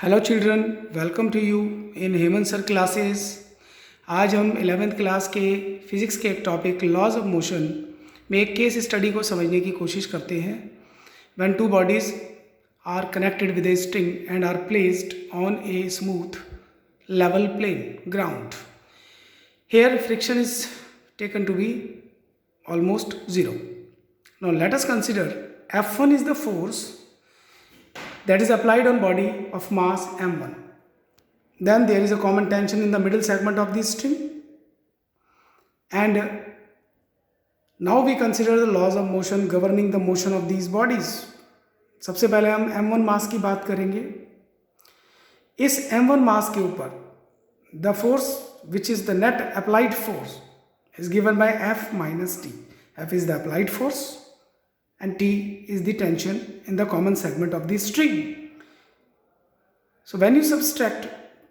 Hello children, welcome to you in Hemant sir classes. आज हम 11th class के physics के एक टॉपिक लॉज ऑफ मोशन में एक केस स्टडी को समझने की कोशिश करते हैं। When two bodies are connected with a string and are placed on a smooth level plane ground, here friction is taken to be almost zero. Now let us consider F1 is the force that is applied on body of mass m1. Then there is a common tension in the middle segment of the string, and now we consider the laws of motion governing the motion of these bodies. सबसे पहले हम m1 मास की बात करेंगे। इस m1 मास के ऊपर the force which is the net applied force is given by F minus T. F is the applied force and T is the tension in the common segment of the string. So when you subtract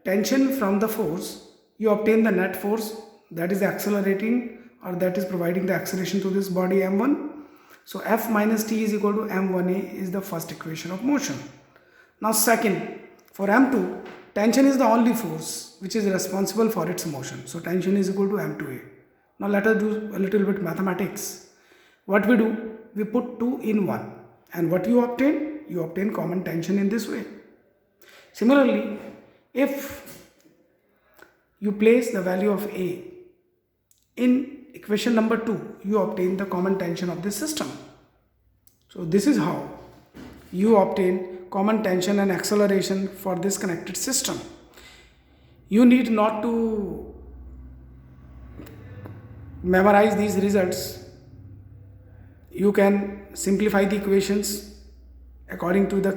tension from the force, you obtain the net force that is accelerating or that is providing the acceleration to this body m1. So F minus T is equal to m1a is the first equation of motion. Now second, for m2, tension is the only force which is responsible for its motion. So tension is equal to m2a. Now let us do a little bit mathematics. What we do? We put 2 in 1, and what you obtain? You obtain common tension in this way. Similarly, if you place the value of A in equation number 2, you obtain the common tension of this system. So this is how you obtain common tension and acceleration for this connected system. You need not to memorize these results. You can simplify the equations according to the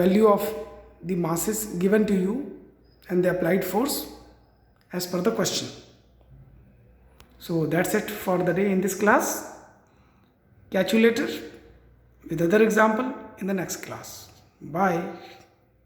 value of the masses given to you and the applied force as per the question. So that's it for the day in this class. Catch you later with other example in the next class. Bye.